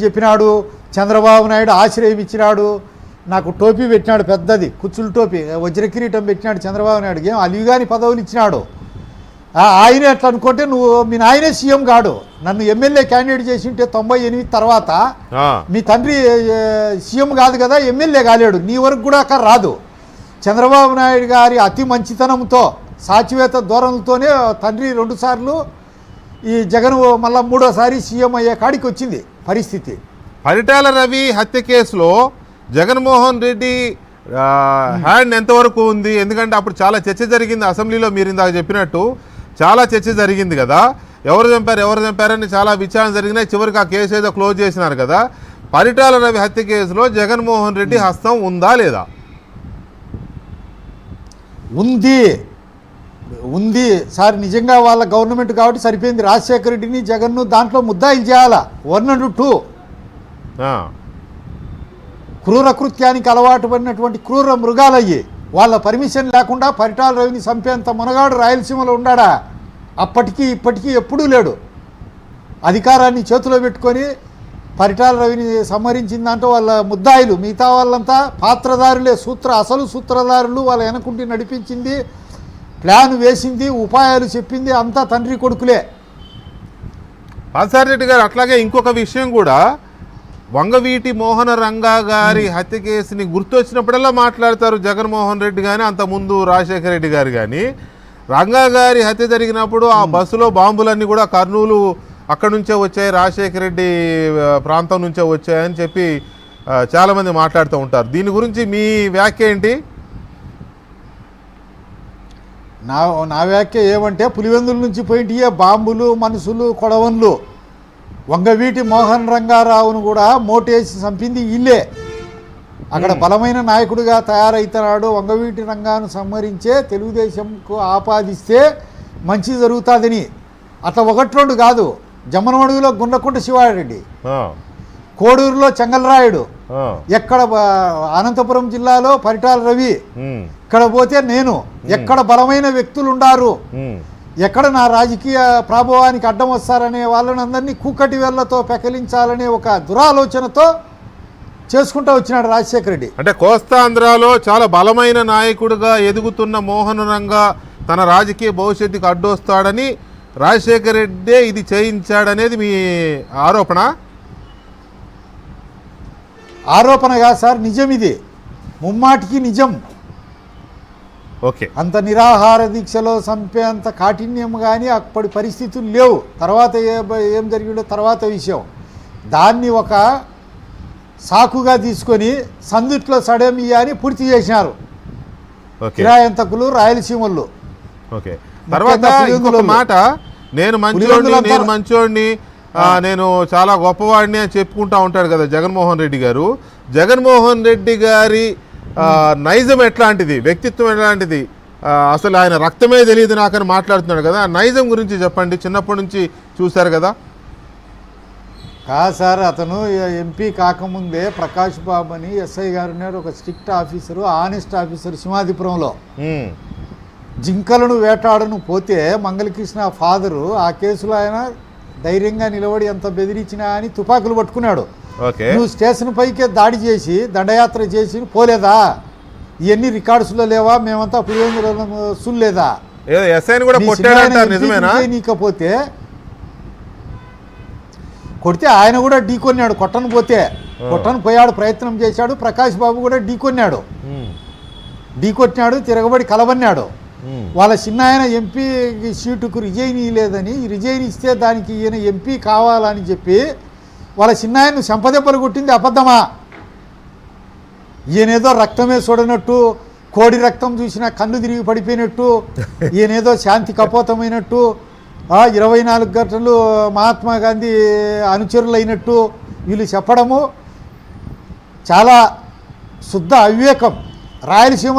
చెప్పినాడు. చంద్రబాబు నాయుడు ఆశ్రయం ఇచ్చినాడు, నాకు టోపీ పెట్టినాడు, పెద్దది కుచ్చుల టోపీ, వజ్రకిరీటం పెట్టినాడు చంద్రబాబు నాయుడు. ఏం అలివిగాని పదవులు ఇచ్చినాడు. ఆయనే అట్లా అనుకుంటే నువ్వు మీ నాయనే సీఎం కాడు. నన్ను ఎమ్మెల్యే క్యాండిడేట్ చేసి ఉంటే 98 తర్వాత మీ తండ్రి సీఎం కాదు కదా, ఎమ్మెల్యే కాలేడు, నీ వరకు కూడా అక్కడ రాదు. చంద్రబాబు నాయుడు గారి అతి మంచితనంతో సాచివేత ధోరణులతోనే తండ్రి 2 సార్లు ఈ జగన్ మళ్ళా 3వ సారి సీఎం అయ్యే కాడికి వచ్చింది పరిస్థితి. పరిటాల రవి హత్య కేసులో జగన్మోహన్ రెడ్డి హ్యాండ్ ఎంతవరకు ఉంది? ఎందుకంటే అప్పుడు చాలా చర్చ జరిగింది అసెంబ్లీలో, మీరు ఇందాక చెప్పినట్టు చాలా చర్చ జరిగింది కదా, ఎవరు చంపారని చాలా విచారణ జరిగినాయి. చివరికి ఆ కేసు ఏదో క్లోజ్ చేసినారు కదా. పరిటాల రవి హత్య కేసులో జగన్మోహన్ రెడ్డి హస్తం ఉందా లేదా? ఉంది సార్. నిజంగా వాళ్ళ గవర్నమెంట్ కాబట్టి సరిపోయింది. రాజశేఖర రెడ్డిని జగన్ను దాంట్లో ముద్దాయిలు చేయాలా. 1 and 2 క్రూర కృత్యానికి అలవాటు పడినటువంటి క్రూర మృగాలయ్యి వాళ్ళ పర్మిషన్ లేకుండా పరిటాల రవిని చంపేంత మునగాడు రాయలసీమలో ఉన్నాడా? అప్పటికీ ఇప్పటికీ ఎప్పుడూ లేడు. అధికారాన్ని చేతిలో పెట్టుకొని పరిటాల రవిని సంహరించిన దాంట్లో వాళ్ళ ముద్దాయిలు, మిగతా వాళ్ళంతా పాత్రధారులే. అసలు సూత్రధారులు. వాళ్ళ వెనకుంటి నడిపించింది, ప్లాన్ వేసింది, ఉపాయాలు చెప్పింది అంతా తండ్రి కొడుకులే. పాసారెడ్డి గారు అట్లాగే ఇంకొక విషయం కూడా, వంగవీటి మోహన రంగా గారి హత్య కేసుని గుర్తొచ్చినప్పుడల్లా మాట్లాడతారు జగన్మోహన్ రెడ్డి కానీ అంతకుముందు రాజశేఖర రెడ్డి గారు కానీ. రంగా గారి హత్య జరిగినప్పుడు ఆ బస్సులో బాంబులన్నీ కూడా కర్నూలు అక్కడి నుంచే వచ్చాయి, రాజశేఖర రెడ్డి ప్రాంతం నుంచే వచ్చాయని చెప్పి చాలామంది మాట్లాడుతూ ఉంటారు. దీని గురించి మీ వ్యాఖ్య ఏంటి? నా వ్యాఖ్య ఏమంటే, పులివెందుల నుంచి పోయింటియే బాంబులు, మనుషులు, కొడవన్లు. వంగవీటి మోహన్ రంగారావును కూడా మోటేసి చంపింది ఇల్లే. అక్కడ బలమైన నాయకుడిగా తయారవుతున్నాడు. వంగవీటి రంగాను సంహరించే తెలుగుదేశంకు ఆపాదిస్తే మంచి జరుగుతుందని. అట్లా 1-2 కాదు. జమ్మనమడుగులో గుండకుంట శివారెడ్డి, కోడూరులో చెంగలరాయుడు, ఎక్కడ అనంతపురం జిల్లాలో పరిటాల రవి, ఇక్కడ పోతే నేను. ఎక్కడ బలమైన వ్యక్తులు ఉండారు, ఎక్కడ నా రాజకీయ ప్రభావానికి అడ్డం వస్తారనే వాళ్ళని అందరినీ కూకటి వేళ్లతో పెకలించాలనే ఒక దురాలోచనతో చేసుకుంటూ వచ్చినాడు రాజశేఖర రెడ్డి. అంటే కోస్తాంధ్రలో చాలా బలమైన నాయకుడిగా ఎదుగుతున్న మోహన రంగా తన రాజకీయ భవిష్యత్తుకు అడ్డొస్తాడని రాజశేఖర రెడ్డే ఇది చేయించాడనేది మీ ఆరోపణ? ఆరోపణ కాదు సార్, నిజం. ఇది ముమ్మాటికి నిజం. ఓకే. అంత నిరాహార దీక్షలో చంపేంత కాఠిన్యం కానీ అప్పటి పరిస్థితులు లేవు. తర్వాత ఏం జరిగిందో తర్వాత విషయం. దాన్ని ఒక సాకుగా తీసుకొని సందుట్లో సడమియా అని పూర్తి చేసినారు కిరాయంతకులు, రాయలసీమల్లో. ఓకే. తర్వాత ఇంకొక మాట, నేను మంచోడిని, నేను చాలా గొప్పవాడిని అని చెప్పుకుంటా ఉంటాడు కదా జగన్మోహన్ రెడ్డి గారు. జగన్మోహన్ రెడ్డి గారి నైజం ఎట్లాంటిది, వ్యక్తిత్వం ఎట్లాంటిది, అసలు ఆయన రక్తమే తెలియదు నాకని మాట్లాడుతున్నాడు కదా. నైజం గురించి చెప్పండి. చిన్నప్పటి నుంచి చూశారు కదా. కాదు సార్, అతను ఎంపీ కాకముందే ప్రకాష్ బాబు అని ఎస్ఐ గారు ఉన్నారు, ఒక స్ట్రిక్ట్ ఆఫీసరు, ఆనెస్ట్ ఆఫీసర్ సింహాదిపురంలో. జింకలను వేటాడను పోతే మంగళకృష్ణ ఫాదరు ఆ కేసులో ఆయన ధైర్యంగా నిలబడి ఎంత బెదిరించినా అని తుపాకులు పట్టుకున్నాడు. నువ్వు స్టేషన్ పైకే దాడి చేసి దండయాత్ర చేసి పోలేదా? ఇవన్నీ రికార్డ్స్లో లేవా? మేమంతా పులివెందులలో చూడలేదా? నీకపోతే కొడితే ఆయన కూడా ఢీకొన్నాడు. కొట్టను పోయాడు, ప్రయత్నం చేశాడు. ప్రకాష్ బాబు కూడా ఢీకొట్టినాడు, తిరగబడి కలబన్నాడు. వాళ్ళ చిన్న ఆయన ఎంపీ సీటుకు రిజైన్ ఇవ్వలేదని, రిజైన్ ఇస్తే దానికి ఈయన ఎంపీ కావాలని చెప్పి వాళ్ళ చిన్న ఆయన్ను చెంపదెబ్బలు కొట్టింది అబద్ధమా? ఈయనేదో రక్తమే చూడనట్టు, కోడి రక్తం చూసినా కళ్ళు తిరిగి పడిపోయినట్టు, ఈయనేదో శాంతి కపోతమైనట్టు, 24 గంటలు మహాత్మా గాంధీ అనుచరులైనట్టు వీళ్ళు చెప్పడము చాలా శుద్ధ అవివేకం. రాయలసీమ